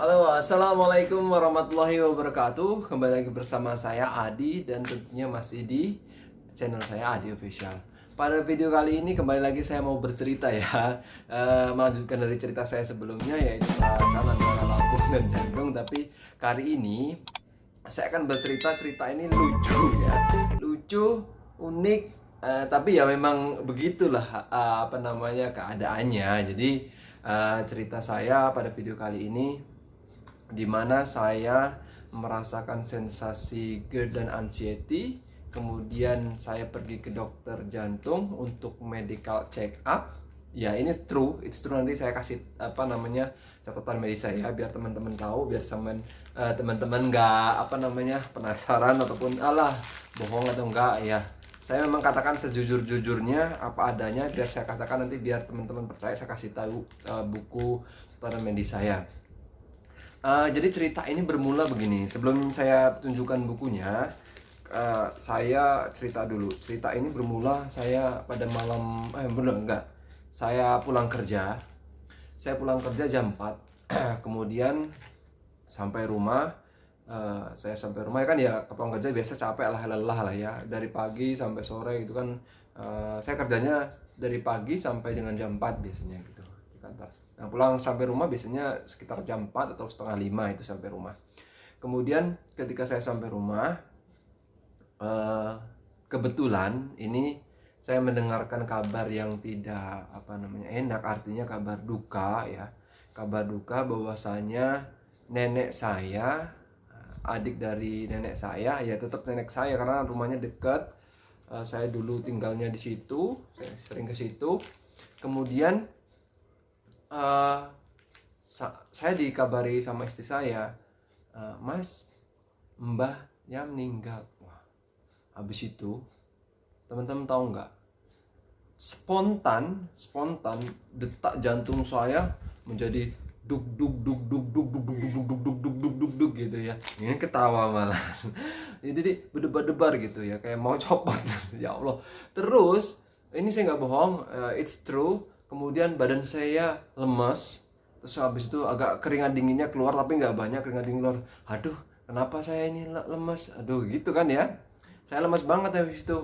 Halo, assalamualaikum warahmatullahi wabarakatuh. Kembali lagi bersama saya Adi dan tentunya masih di channel saya Adi Official. Pada video kali ini kembali lagi saya mau bercerita ya, melanjutkan dari cerita saya sebelumnya yaitu perasaan antara lambung dan jantung. Tapi kali ini saya akan bercerita, cerita ini lucu ya, lucu, unik, tapi ya memang begitulah keadaannya. Jadi cerita saya pada video kali ini di mana saya merasakan sensasi GERD dan anxiety. Kemudian saya pergi ke dokter jantung untuk medical check up. Ya, ini true, it's true. Nanti saya kasih catatan medis saya biar teman-teman tahu, biar teman-teman nggak penasaran ataupun alah bohong atau enggak ya. Saya memang katakan sejujur-jujurnya apa adanya, biar saya katakan nanti biar teman-teman percaya. Saya kasih tahu buku catatan medis saya. Jadi cerita ini bermula begini. Sebelum saya tunjukkan bukunya, saya cerita dulu. Cerita ini bermula saya pada malam, enggak. Saya pulang kerja. Saya pulang kerja jam 4. Kemudian sampai rumah. Saya sampai rumah kan ya, pulang kerja biasa capek lah, lelah lah ya. Dari pagi sampai sore itu kan. Saya kerjanya dari pagi sampai dengan jam 4 biasanya gitu di kantor. Nah, pulang sampai rumah biasanya sekitar jam 4 atau setengah 5 itu sampai rumah. Kemudian ketika saya sampai rumah, kebetulan ini saya mendengarkan kabar yang tidak enak, artinya kabar duka ya. Kabar duka bahwasanya nenek saya, adik dari nenek saya, ya tetap nenek saya karena rumahnya dekat. Saya dulu tinggalnya di situ, saya sering ke situ. Kemudian saya dikabari sama istri saya, Mas, mbahnya meninggal. Wah, habis itu teman-teman tahu nggak? Spontan detak jantung saya menjadi duk duk duk duk duk duk duk duk duk duk duk duk duk duk gitu ya. Ini ketawa malah. Jadi berdebar-debar gitu ya, kayak mau copot. Ya Allah. Terus ini saya nggak bohong, it's true. Kemudian badan saya lemas, terus habis itu agak keringat dinginnya keluar, tapi nggak banyak keringat dingin keluar. Aduh, kenapa saya ini lemas? Aduh, gitu kan ya. Saya lemas banget habis itu.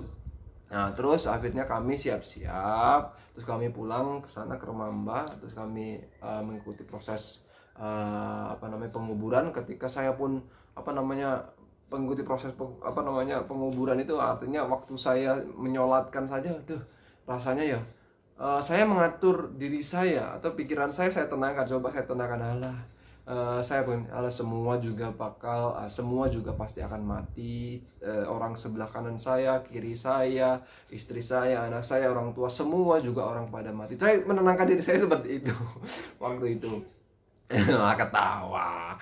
Nah, terus akhirnya kami siap-siap, terus kami pulang ke sana ke rumah Mbah, terus kami mengikuti proses penguburan. Ketika saya pun mengikuti proses penguburan itu, artinya waktu saya menyolatkan saja, tuh rasanya ya. Saya mengatur diri saya atau pikiran saya tenangkan, coba saya tenangkan. Semua juga pasti akan mati. Orang sebelah kanan saya, kiri saya, istri saya, anak saya, orang tua, semua juga orang pada mati. Saya menenangkan diri saya seperti itu waktu itu. Ketawa.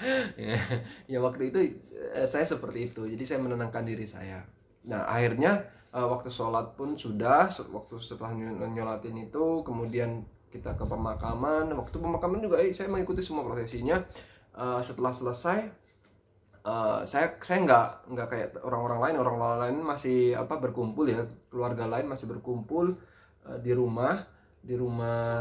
Ya waktu itu saya seperti itu. Jadi saya menenangkan diri saya. Nah, akhirnya waktu sholat pun sudah, waktu setelah nyolatin itu, kemudian kita ke pemakaman. Waktu pemakaman juga saya mengikuti semua prosesinya. Setelah selesai, saya nggak kayak orang-orang lain masih berkumpul ya, keluarga lain masih berkumpul di rumah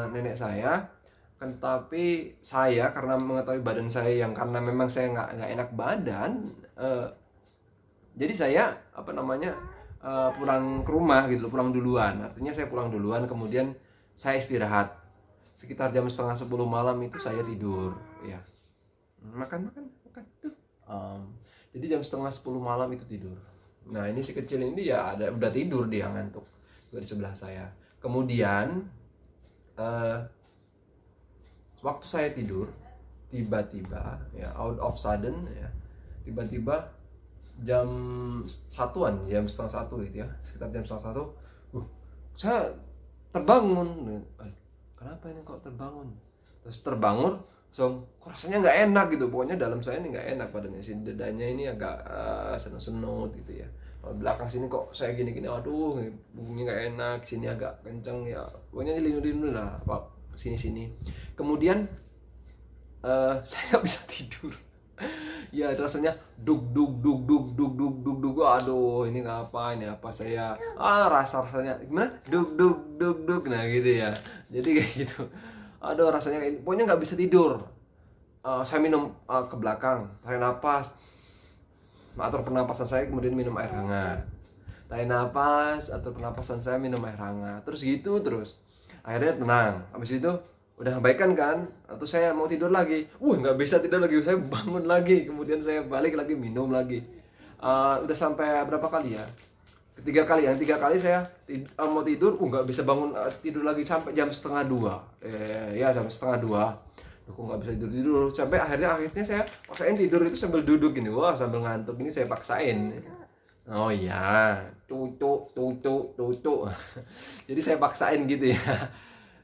nenek saya. Kan tapi saya karena mengetahui badan saya karena memang saya nggak enak badan, jadi saya pulang ke rumah gitu, pulang duluan. Artinya saya pulang duluan, kemudian saya istirahat. Sekitar jam setengah 10 malam itu saya tidur ya. Makan tuh. Jadi jam setengah 10 malam itu tidur. Nah, ini si kecil ini ya udah tidur, dia ngantuk di sebelah saya. Kemudian waktu saya tidur, tiba-tiba ya, out of sudden ya, tiba-tiba jam satuan, jam setengah 1 gitu ya, sekitar jam setengah 1, saya terbangun. Kenapa ini kok terbangun? Terus terbangun, kok rasanya nggak enak gitu, pokoknya dalam saya ini nggak enak badannya, si dadanya ini agak senut-senut gitu ya. Belakang sini kok saya gini-gini, aduh, punggungnya nggak enak, sini agak kenceng ya, pokoknya linu-linu lah, sini-sini. Kemudian saya nggak bisa tidur. Ya rasanya duk duk duk duk duk duk duk duk. Aduh, ini apa saya rasanya gimana, duk duk duk duk, nah gitu ya. Jadi kayak gitu, aduh rasanya pokoknya nggak bisa tidur. saya minum ke belakang, tarik napas, atur pernapasan saya, kemudian minum air hangat, tarik napas, atur pernapasan saya, minum air hangat, terus gitu terus. Akhirnya tenang. Habis itu udah baikan kan, atau saya mau tidur lagi, nggak bisa tidur lagi, saya bangun lagi, kemudian saya balik lagi minum lagi. Udah sampai berapa kali ya? Ketiga kali. Yang 3 kali saya mau tidur, nggak bisa bangun, tidur lagi sampai jam setengah 2. Ya jam setengah 2. Kok nggak bisa tidur sampai akhirnya saya paksain tidur itu sambil duduk gini, sambil ngantuk ini saya paksain. Oh iya, tutuk. Jadi saya paksain gitu ya.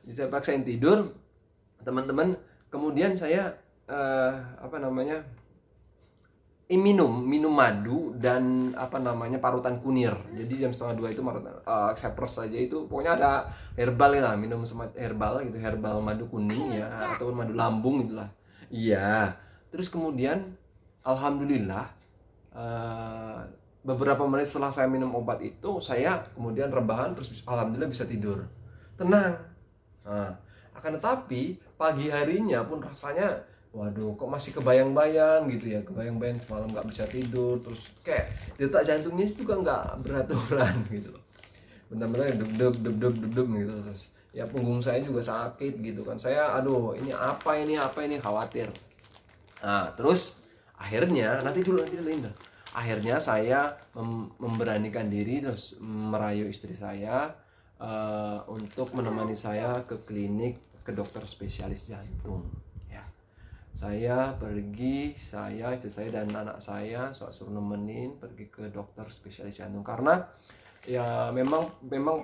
Jadi saya paksain tidur, teman-teman. Kemudian saya minum madu dan parutan kunir. Jadi jam setengah 2 itu saya pres saja itu, pokoknya ada herbal lah, minum semacam herbal gitu, herbal madu kuning ya, ataupun madu lambung itulah. Iya. Terus kemudian alhamdulillah beberapa menit setelah saya minum obat itu, saya kemudian rebahan, terus alhamdulillah bisa tidur tenang. Akan tetapi pagi harinya pun rasanya waduh, kok masih kebayang-bayang gitu ya, kebayang-bayang semalam nggak bisa tidur, terus kayak detak jantungnya juga nggak beraturan gitu loh, benar-benar deg gitu, terus ya punggung saya juga sakit gitu kan, saya aduh ini apa ini khawatir. Terus akhirnya akhirnya saya memberanikan diri, terus merayu istri saya untuk menemani saya ke klinik, ke dokter spesialis jantung. Saya pergi, istri saya dan anak saya suruh nemenin pergi ke dokter spesialis jantung, karena ya memang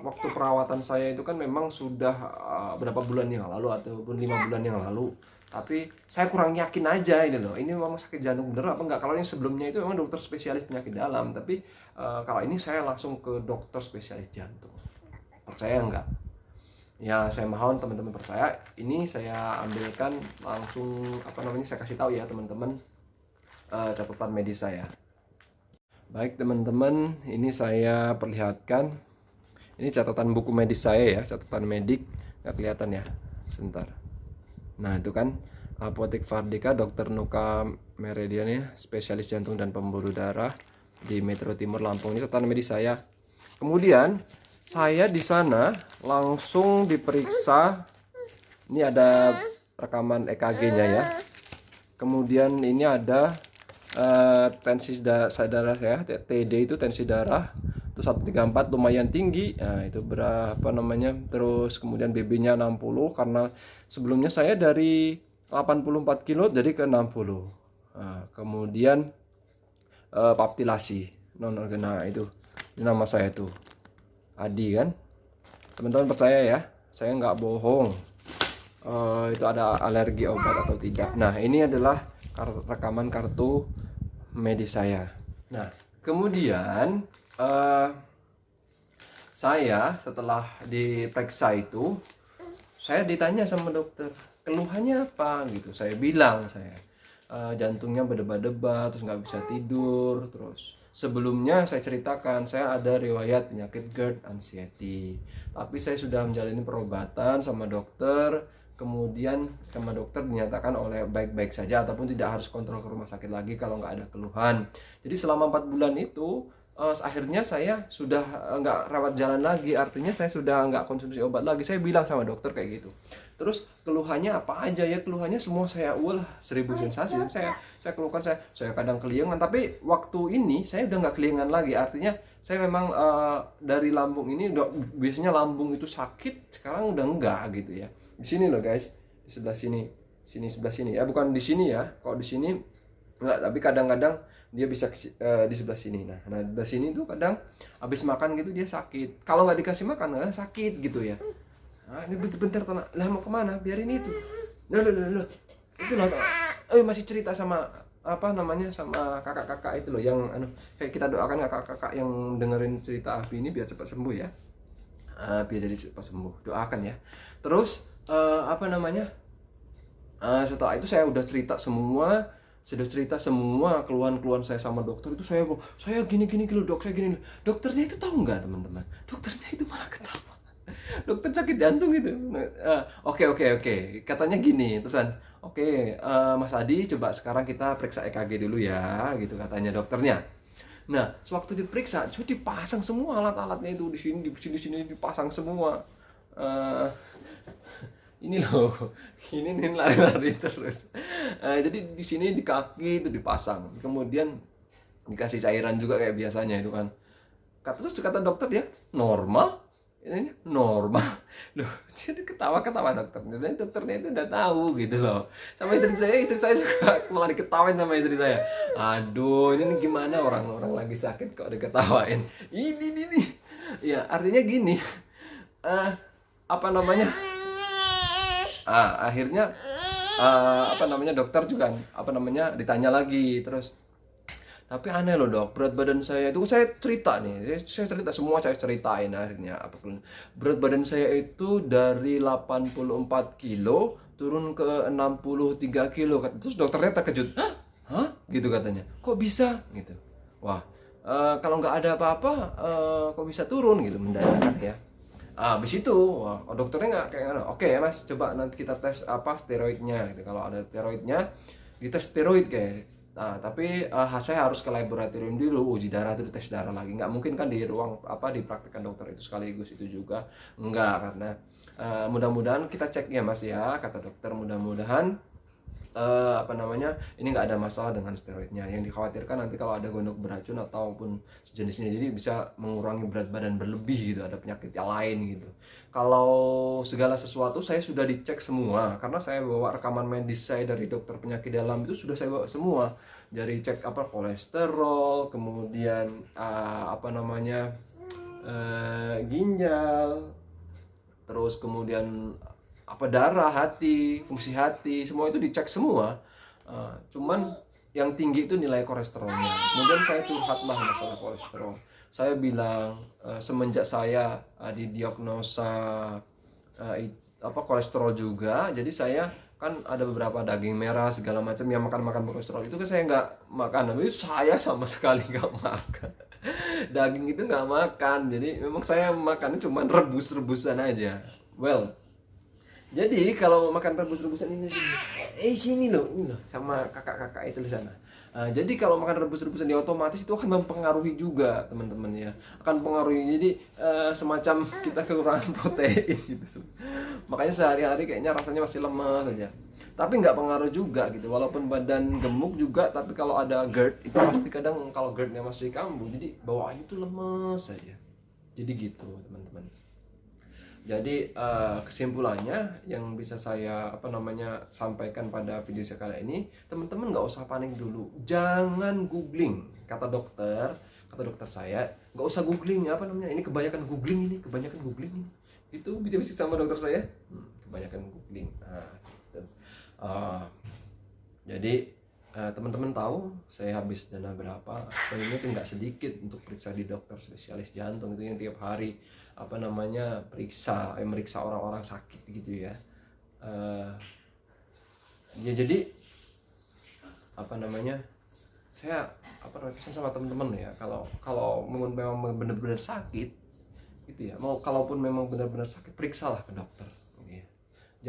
waktu perawatan saya itu kan memang sudah berapa bulan yang lalu ataupun 5 bulan yang lalu, tapi saya kurang yakin aja ini memang sakit jantung bener apa enggak. Kalau yang sebelumnya itu memang dokter spesialis penyakit dalam, tapi kalau ini saya langsung ke dokter spesialis jantung. Percaya enggak? Ya saya mohon teman-teman percaya. Ini saya ambilkan langsung saya kasih tahu ya teman-teman catatan medis saya. Baik teman-teman, ini saya perlihatkan. Ini catatan buku medis saya ya, catatan medik. Nggak kelihatan ya, sebentar. Nah itu kan Apotek Vardika, Dr. Nuka Meridian ya, spesialis jantung dan pembuluh darah di Metro Timur Lampung. Ini catatan medis saya. Kemudian saya di sana langsung diperiksa. Ini ada rekaman EKG-nya ya. Kemudian ini ada tensi darah ya, TD itu tensi darah itu 134, lumayan tinggi. Nah, itu berapa namanya? Terus kemudian BB-nya 60, karena sebelumnya saya dari 84 kilo jadi ke 60. Kemudian paptilasi non organ, itu nama saya tuh Adi kan, teman-teman percaya ya, saya nggak bohong. Itu ada alergi obat atau tidak. Nah ini adalah rekaman kartu medis saya. Nah kemudian saya setelah diperiksa itu, saya ditanya sama dokter, keluhannya apa gitu. Saya bilang jantungnya berdebar-debar, terus nggak bisa tidur. Terus sebelumnya saya ceritakan saya ada riwayat penyakit GERD, anxiety, tapi saya sudah menjalani perobatan sama dokter. Kemudian sama dokter dinyatakan oleh baik-baik saja, ataupun tidak harus kontrol ke rumah sakit lagi kalau nggak ada keluhan. Jadi selama 4 bulan itu akhirnya saya sudah nggak rawat jalan lagi, artinya saya sudah nggak konsumsi obat lagi. Saya bilang sama dokter kayak gitu. Terus keluhannya apa aja ya? Keluhannya semua saya 1000 sensasi. Saya keluhkan, saya kadang keliengan, tapi waktu ini saya udah nggak keliengan lagi. Artinya saya memang dari lambung ini udah, biasanya lambung itu sakit, sekarang udah enggak gitu ya. Di sini loh guys, di sebelah sini sebelah sini ya, bukan di sini ya. Kalau di sini enggak, tapi kadang-kadang dia bisa di sebelah sini. Nah di sini tuh kadang habis makan gitu dia sakit. Kalau nggak dikasih makan kadang sakit gitu ya. Nah, ini bentar tanah. Lah mau kemana? Biarin itu. Loh. Itu loh. Masih cerita sama sama kakak-kakak itu loh yang kayak kita doakan kakak-kakak yang dengerin cerita Abi ini biar cepat sembuh ya. Biar jadi cepat sembuh. Doakan ya. Terus setelah itu saya udah cerita semua keluhan-keluhan saya sama dokter itu. Saya gini loh dok, saya gini. Dokternya itu tahu nggak teman-teman? Dokternya itu malah ketawa. dokter sakit jantung gitu. Oke, katanya gini terusan. Oke, Mas Adi, coba sekarang kita periksa EKG dulu ya, gitu katanya dokternya. Nah, sewaktu diperiksa, sudah dipasang semua alat-alatnya itu di sini dipasang semua. Eh, ini loh, ini nih lari-lari terus. Jadi di sini di kaki itu dipasang, kemudian dikasih cairan juga kayak biasanya itu kan. Kata dokter dia normal, ini normal. Loh, jadi ketawa-ketawa dokternya. Dan dokternya itu udah tahu gitu loh. Sama istri saya juga malah diketawain sama istri saya. Aduh, ini gimana orang-orang lagi sakit kok diketawain. Ini. Ya, artinya gini. Apa namanya? Akhirnya dokter juga ditanya lagi terus. Tapi aneh loh dok, berat badan saya itu saya cerita nih, saya cerita semua, saya ceritain akhirnya apapun. Berat badan saya itu dari 84 kilo turun ke 63 kilo. Terus dokternya terkejut, hah? Gitu katanya. Kok bisa? Gitu. Wah, kalau nggak ada apa-apa, kok bisa turun gitu mendadak ya. Habis itu, wah, dokternya nggak kayak, oke ya mas, coba nanti kita tes steroidnya gitu. Kalau ada steroidnya, dites steroid kayak. Nah, tapi saya harus ke laboratorium dulu, uji darah dulu, tes darah lagi. Nggak mungkin kan di ruang dipraktekkan dokter itu sekaligus itu juga. Enggak, karena mudah-mudahan kita cek ya mas ya, kata dokter, mudah-mudahan ini nggak ada masalah dengan steroidnya. Yang dikhawatirkan nanti kalau ada gondok beracun ataupun sejenisnya, jadi bisa mengurangi berat badan berlebih gitu, ada penyakit yang lain gitu. Kalau segala sesuatu saya sudah dicek semua, karena saya bawa rekaman medis saya dari dokter penyakit dalam itu sudah saya bawa semua, dari cek kolesterol, kemudian ginjal, terus kemudian darah, hati, fungsi hati, semua itu dicek semua. Cuman yang tinggi itu nilai kolesterolnya. Kemudian saya curhat lah masalah kolesterol. Saya bilang semenjak saya didiagnosa kolesterol juga, jadi saya kan ada beberapa daging merah segala macam yang makan kolesterol itu kan saya nggak makan. Tapi saya sama sekali nggak makan. Daging itu nggak makan. Jadi memang saya makannya cuma rebus-rebusan aja. Jadi kalau makan rebus-rebusan ini sini loh, sama kakak-kakak itu di sana. Jadi kalau makan rebus-rebusan otomatis itu akan mempengaruhi juga teman-teman ya. Akan mempengaruhi, jadi semacam kita kekurangan protein gitu. Makanya sehari-hari kayaknya rasanya masih lemas saja. Tapi nggak pengaruh juga gitu, walaupun badan gemuk juga, tapi kalau ada GERD itu pasti kadang kalau GERD-nya masih kambuh, jadi bawaannya itu lemes saja. Jadi gitu teman-teman. Jadi kesimpulannya yang bisa saya sampaikan pada video saya kali ini, teman-teman nggak usah panik dulu, jangan googling. Kata dokter saya nggak usah googling, ini kebanyakan googling ini. Itu bisa sama dokter saya, kebanyakan googling. Gitu. Jadi teman-teman tahu saya habis dana berapa, dan ini nggak sedikit untuk periksa di dokter spesialis jantung itu yang tiap hari meriksa orang-orang sakit gitu ya. Jadi saya pesan sama teman-teman ya, kalau memang benar-benar sakit gitu ya, kalaupun memang benar-benar sakit, periksalah ke dokter gitu ya.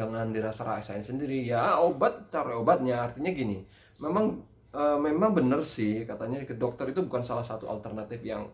Jangan dirasa-rasain sendiri ya. Cari obatnya, artinya gini, memang benar sih katanya ke dokter itu bukan salah satu alternatif yang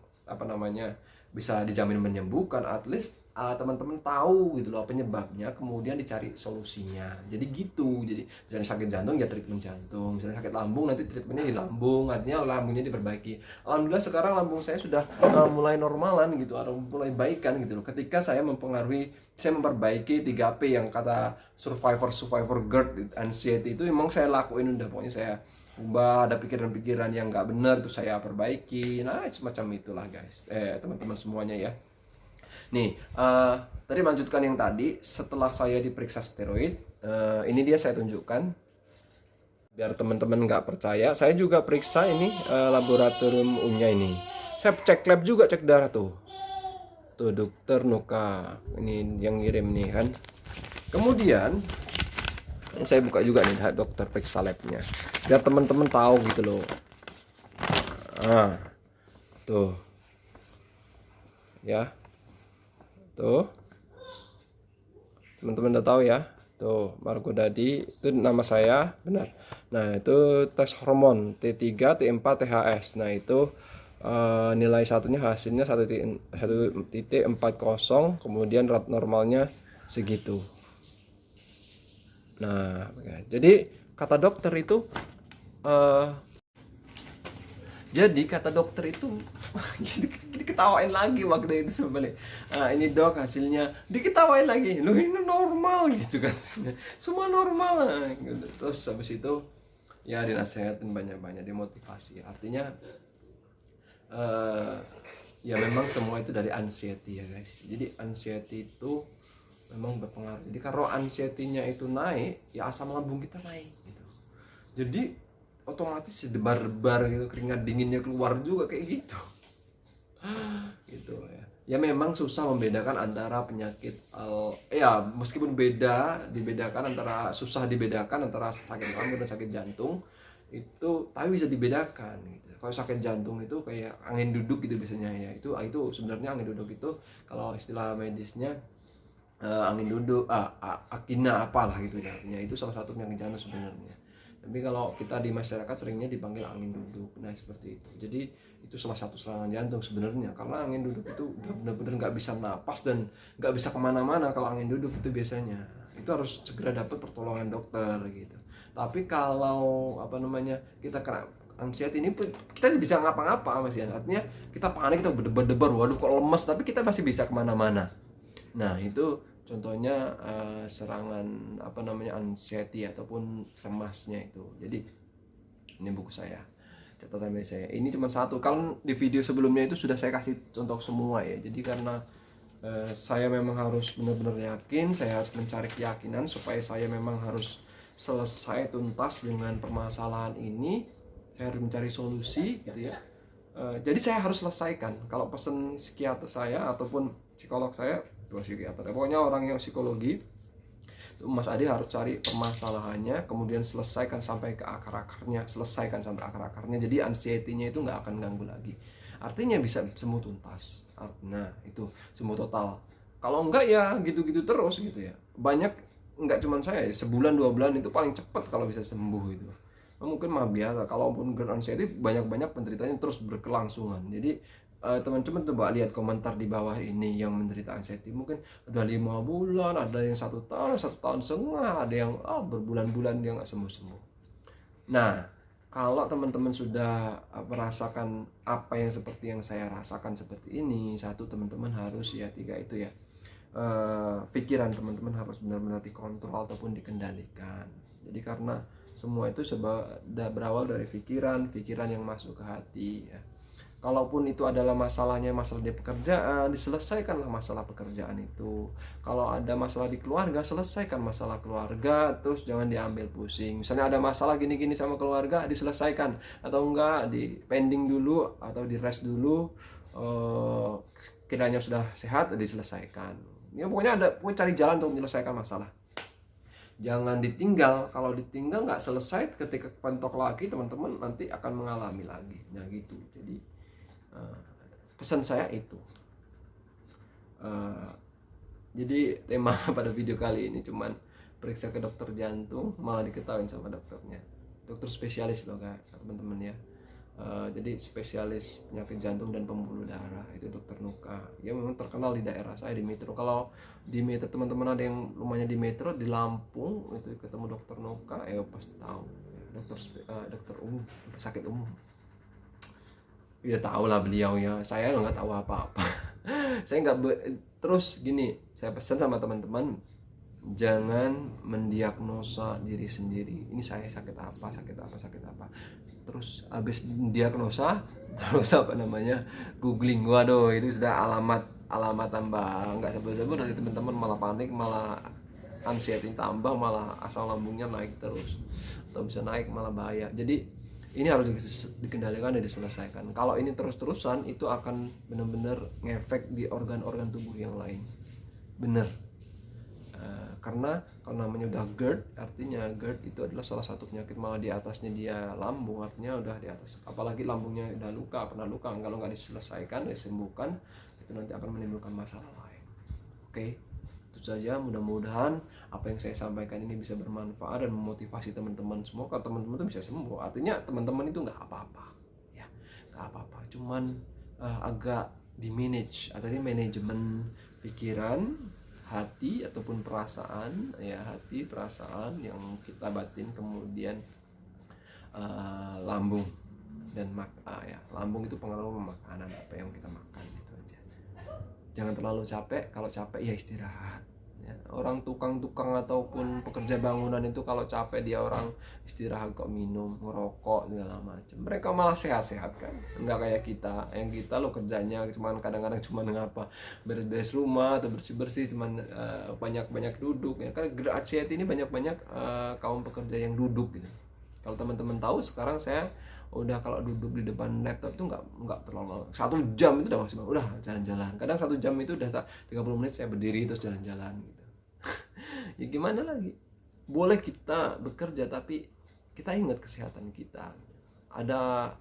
bisa dijamin menyembuhkan. At least teman-teman tahu gitu loh penyebabnya, kemudian dicari solusinya. Jadi gitu. Jadi misalnya sakit jantung ya treatment jantung, misalnya sakit lambung nanti treatmentnya di lambung, artinya lambungnya diperbaiki. Alhamdulillah sekarang lambung saya sudah mulai normalan gitu, mulai baikan gitu loh. Ketika saya memperbaiki 3P yang kata survivor GERD anxiety itu memang saya lakuin, udah pokoknya saya ubah, ada pikiran-pikiran yang nggak benar itu saya perbaiki. Nah semacam itulah guys, teman-teman semuanya ya. Nih tadi lanjutkan yang tadi, setelah saya diperiksa steroid, ini dia saya tunjukkan biar teman-teman nggak percaya. Saya juga periksa ini laboratorium umumnya ini, saya cek lab juga, cek darah tuh dokter Nuka ini yang ngirim nih kan. Kemudian saya buka juga nih dokter periksa labnya biar teman-teman tahu gitu loh. Tuh ya, tuh Teman-teman udah tahu ya. Tuh, Margo Dadi itu nama saya, benar. Nah, itu tes hormon T3, T4, THS. Nah, itu nilai satunya hasilnya 1,40, kemudian rate normalnya segitu. Nah, jadi kata dokter itu eh, jadi kata dokter itu diketawain lagi waktu itu sebenarnya. Ini dok hasilnya diketawain lagi. Loh ini normal gitu kan. Semua normal. Gitu. Terus habis itu ya dinasehatin banyak-banyak, dimotivasi. Artinya ya memang semua itu dari anxiety ya guys. Jadi anxiety itu memang berpengaruh. Jadi kalau anxiety-nya itu naik, ya asam lambung kita naik gitu. Jadi otomatis debar-debar gitu, keringat dinginnya keluar juga kayak gitu. Gitu ya. Ya memang susah membedakan antara penyakit ya meskipun dibedakan antara sakit lambung dan sakit jantung itu, tapi bisa dibedakan gitu. Kalau sakit jantung itu kayak angin duduk gitu biasanya ya. Itu sebenarnya angin duduk itu kalau istilah medisnya angin duduk, akina apalah gitu ya. Itu salah satu penyakit jantung sebenarnya. Tapi kalau kita di masyarakat seringnya dipanggil angin duduk. Nah seperti itu. Jadi itu salah satu serangan jantung sebenarnya. Karena angin duduk itu udah benar-benar nggak bisa napas dan nggak bisa kemana-mana kalau angin duduk itu biasanya. Itu harus segera dapat pertolongan dokter gitu. Tapi kalau kita kena anxiety ini kita bisa ngapa-ngapa Mas Ian. Artinya kita panik, kita berdebar-debar, waduh kok lemes, tapi kita masih bisa kemana-mana. Nah itu contohnya serangan anxiety ataupun cemasnya itu. Jadi ini buku saya, catatan dari saya. Ini cuma satu. Kalau di video sebelumnya itu sudah saya kasih contoh semua ya. Jadi karena saya memang harus benar-benar yakin, saya harus mencari keyakinan supaya saya memang harus selesai tuntas dengan permasalahan ini. Saya harus mencari solusi gitu ya. Jadi saya harus selesaikan. Kalau pesan psikiater saya ataupun psikolog saya, psikiater, pokoknya orang yang psikologi, Mas Adi harus cari permasalahannya, kemudian selesaikan sampai ke akar-akarnya, jadi anxiety-nya itu nggak akan ganggu lagi, artinya bisa sembuh tuntas. Nah itu sembuh total. Kalau enggak ya gitu-gitu terus gitu ya. Banyak, nggak cuma saya, sebulan 2 bulan itu paling cepat kalau bisa sembuh itu. Mungkin mah biasa, kalaupun GERD anxiety banyak-banyak penderitanya terus berkelangsungan. Jadi teman-teman coba lihat komentar di bawah ini yang menderita anxiety, mungkin udah 5 bulan, ada yang 1 tahun, 1,5 tahun, ada yang berbulan-bulan dia nggak sembuh-sembuh. Nah kalau teman-teman sudah merasakan apa yang seperti yang saya rasakan seperti ini, satu, teman-teman harus ya, tiga itu ya, pikiran teman-teman harus benar-benar dikontrol ataupun dikendalikan. Jadi karena semua itu berawal dari pikiran yang masuk ke hati ya. Kalaupun itu adalah masalah di pekerjaan, diselesaikanlah masalah pekerjaan itu. Kalau ada masalah di keluarga, selesaikan masalah keluarga, terus jangan diambil pusing. Misalnya ada masalah gini-gini sama keluarga, diselesaikan. Atau enggak, di pending dulu, atau di rest dulu, kiranya sudah sehat, diselesaikan. Ya pokoknya cari jalan untuk menyelesaikan masalah. Jangan ditinggal. Kalau ditinggal nggak selesai, ketika pentok lagi teman-teman nanti akan mengalami lagi. Nah gitu. Jadi pesan saya itu. Jadi tema pada video kali ini cuman periksa ke dokter jantung, malah diketahuin sama dokternya. Dokter spesialis loh teman-teman ya. Jadi spesialis penyakit jantung dan pembuluh darah, itu dokter Nuka. Ya memang terkenal di daerah saya di Metro. Kalau di Metro teman-teman ada yang rumahnya di Metro, di Lampung itu ketemu dokter Nuka, ya pasti tahu. Dokter umum, sakit umum. Ya tahu lah beliau ya. Saya nggak tahu apa-apa. Saya nggak terus gini. Saya pesan sama teman-teman, jangan mendiagnosa diri sendiri. Ini saya sakit apa. Terus habis diagnosa, terus googling, waduh itu sudah alamat tambah nggak sabar-sabar dari teman-teman, malah panik, malah anxiety tambah, malah asam lambungnya naik terus, atau bisa naik malah bahaya. Jadi ini harus dikendalikan dan diselesaikan. Kalau ini terus-terusan, itu akan benar-benar ngefek di organ-organ tubuh yang lain. Bener. Karena kalau namanya udah GERD, artinya GERD itu adalah salah satu penyakit, malah di atasnya dia lambung, artinya udah di atas. Apalagi lambungnya udah pernah luka, kalau nggak diselesaikan, disembuhkan, itu nanti akan menimbulkan masalah lain. Oke, itu saja, mudah-mudahan apa yang saya sampaikan ini bisa bermanfaat dan memotivasi teman-teman semua. Kalau teman-teman tuh bisa sembuh, artinya teman-teman itu nggak apa-apa, ya nggak apa-apa. Cuman agak di manage, artinya manajemen pikiran, hati ataupun perasaan, ya hati, perasaan yang kita batin, kemudian lambung dan ya lambung itu pengaruh makanan apa yang kita makan, gitu aja. Jangan terlalu capek, kalau capek ya istirahat ya. Orang tukang-tukang ataupun pekerja bangunan itu kalau capek dia orang istirahat kok minum, ngerokok segala macam. Mereka malah sehat-sehat kan, nggak kayak kita. Yang kita lo kerjanya cuman kadang-kadang cuma ngapa beres-beres rumah atau bersih-bersih, cuman banyak-banyak duduk ya. Kan Gerak Sehat ini banyak-banyak kaum pekerja yang duduk gitu. Kalau teman-teman tahu, sekarang saya udah kalau duduk di depan laptop tuh nggak terlalu 1 jam itu udah maksimal, udah jalan-jalan. Kadang 1 jam itu udah 30 menit saya berdiri terus jalan-jalan gitu. Ya gimana lagi, boleh kita bekerja tapi kita ingat kesehatan kita. Ada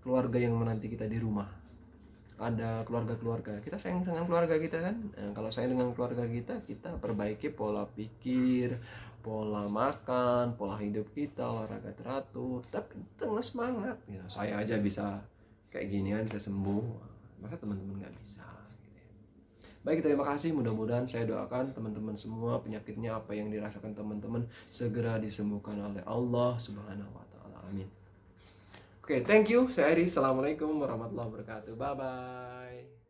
keluarga yang menanti kita di rumah, ada keluarga kita sayang dengan keluarga kita kan. Kalau sayang dengan keluarga kita perbaiki pola pikir, pola makan, pola hidup kita, olahraga teratur, tapi tengah semangat gitu. Saya aja bisa kayak gini kan, bisa sembuh, masa teman-teman nggak bisa gitu ya. Baik, terima kasih. Mudah-mudahan saya doakan teman-teman semua penyakitnya apa yang dirasakan teman-teman segera disembuhkan oleh Allah Subhanahu wa taala. Amin. Oke, thank you. Saya Eri. Assalamualaikum warahmatullahi wabarakatuh. Bye bye.